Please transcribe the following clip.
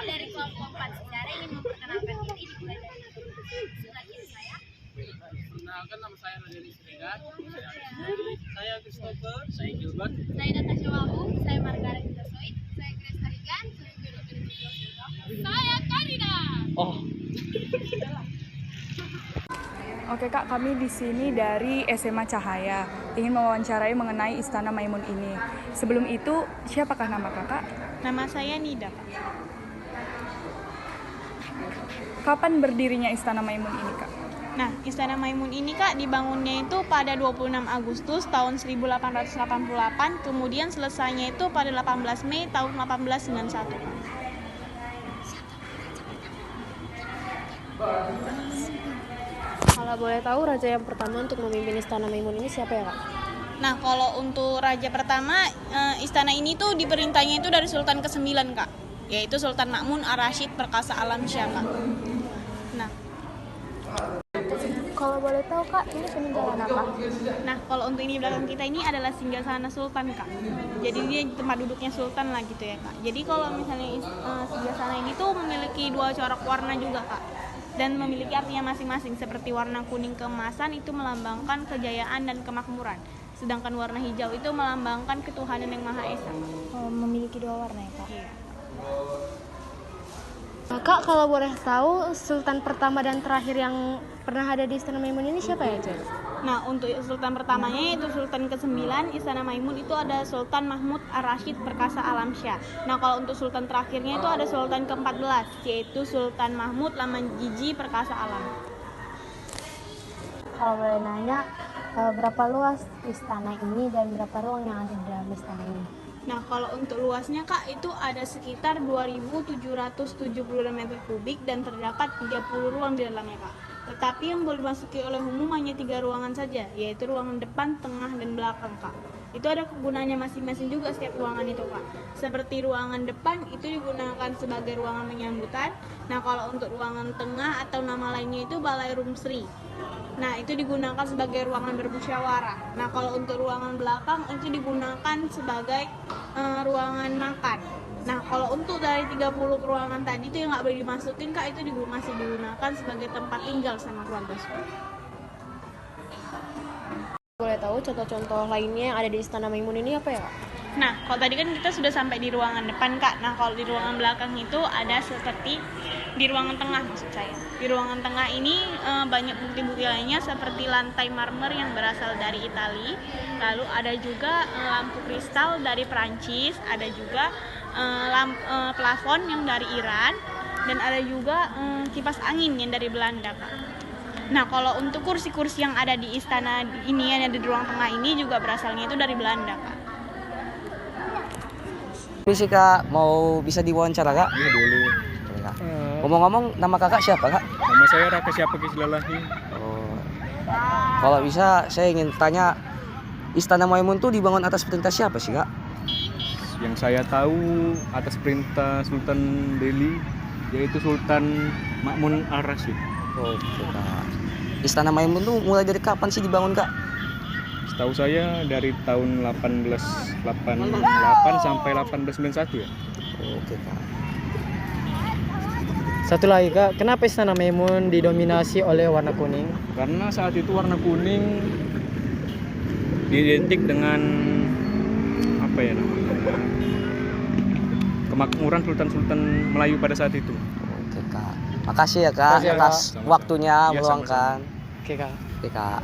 dari kelompok 4 secara ingin memperkenalkan diri dimulai dari selanjutnya saya. Perkenalkan, nama saya Rodeni Siregar. Saya Christopher. Saya Gilbert. Saya Natasha Wahu, saya Margaret Indersoid, saya Grace Harigan, saya saya Karina. Oh. Oke Kak, kami di sini dari SMA Cahaya ingin mewawancarai mengenai Istana Maimun ini. Sebelum itu, siapakah nama Kakak? Nama saya Nida, Pak. Kapan berdirinya Istana Maimun ini, Kak? Nah, Istana Maimun ini, Kak, dibangunnya itu pada 26 Agustus tahun 1888, kemudian selesainya itu pada 18 Mei tahun 1891. Kalau boleh tahu, raja yang pertama untuk memimpin Istana Maimun ini siapa ya, Kak? Nah, kalau untuk raja pertama, istana ini tuh diperintahnya itu dari Sultan ke-9, Kak, yaitu Sultan Ma'mun Ar-Rasyid Perkasa Alamsyah, Kak. Nah, Kalau boleh tahu, Kak, ini peninggalan apa? Nah, kalau untuk ini belakang kita ini adalah singgasana Sultan, Kak. Jadi dia tempat duduknya Sultan lah gitu ya, Kak. Jadi kalau misalnya singgasana ini tuh memiliki 2 corak warna juga, Kak. Dan memiliki artinya masing-masing, seperti warna kuning keemasan itu melambangkan kejayaan dan kemakmuran. Sedangkan warna hijau itu melambangkan ketuhanan yang Maha Esa. Memiliki 2 warna ya, Kak? Iya. Kak, kalau boleh tahu, Sultan pertama dan terakhir yang pernah ada di Istana Maimun ini siapa ya, Cek? Nah, untuk Sultan pertamanya yaitu Sultan ke-9 Istana Maimun itu ada Sultan Mahmud Ar-Rasyid Perkasa Alamsyah. Nah, kalau untuk Sultan terakhirnya itu ada Sultan ke-14 yaitu Sultan Mahmud Lamanjiji Perkasa Alam. Kalau boleh nanya, berapa luas istana ini dan berapa ruang yang ada di dalam istana ini? Nah, kalau untuk luasnya, Kak, itu ada sekitar 2.776 meter kubik dan terdapat 30 ruang di dalamnya, Kak. Tetapi yang boleh dimasuki oleh umum hanya 3 ruangan saja, yaitu ruangan depan, tengah, dan belakang, Kak. Itu ada kegunaannya masing-masing juga setiap ruangan itu, Kak. Seperti ruangan depan itu digunakan sebagai ruangan penyambutan. Nah, kalau untuk ruangan tengah atau nama lainnya itu Balai Rumsri. Nah, itu digunakan sebagai ruangan bermusyawarah. Nah, kalau untuk ruangan belakang itu digunakan sebagai ruangan makan. Nah, kalau untuk dari 30 ruangan tadi itu yang nggak boleh dimasukin, Kak, itu masih digunakan sebagai tempat tinggal sama keluarga. Boleh tahu contoh-contoh lainnya yang ada di Istana Maimun ini apa ya, Kak? Nah, kalau tadi kan kita sudah sampai di ruangan depan, Kak. Nah, kalau di ruangan belakang itu ada seperti di ruangan tengah maksud saya. Di ruangan tengah ini banyak bukti-bukti lainnya seperti lantai marmer yang berasal dari Italia. Lalu ada juga lampu kristal dari Prancis, ada juga plafon yang dari Iran, dan ada juga kipas angin yang dari Belanda, Kak. Nah, kalau untuk kursi-kursi yang ada di istana ini, yang ada di ruang tengah ini juga berasalnya itu dari Belanda, Kak. Misi Kak, mau bisa diwawancara Kak? Iya, boleh. Boleh, Kak. Ngomong-ngomong, nama Kakak siapa Kak? Nama saya Raka Syapaki Silalahi. Oh. Kalau bisa, saya ingin tanya, Istana Maimun tuh dibangun atas perintah siapa sih Kak? Yang saya tahu atas perintah Sultan Delhi, yaitu Sultan Ma'mun Ar-Rasyid. Oke Kak. Istana Maimun tuh mulai dari kapan sih dibangun Kak? Setahu saya dari tahun 1888 sampai 1891 ya. Oke Kak. Satu lagi Kak, kenapa Istana Maimun didominasi oleh warna kuning? Karena saat itu warna kuning identik dengan apa ya namanya, kemakmuran sultan-sultan Melayu pada saat itu. Oke Kak. Makasih ya Kak Makasih ya, atas Kak. waktunya Iya, meluangkan. Oke Kak. Oke Kak.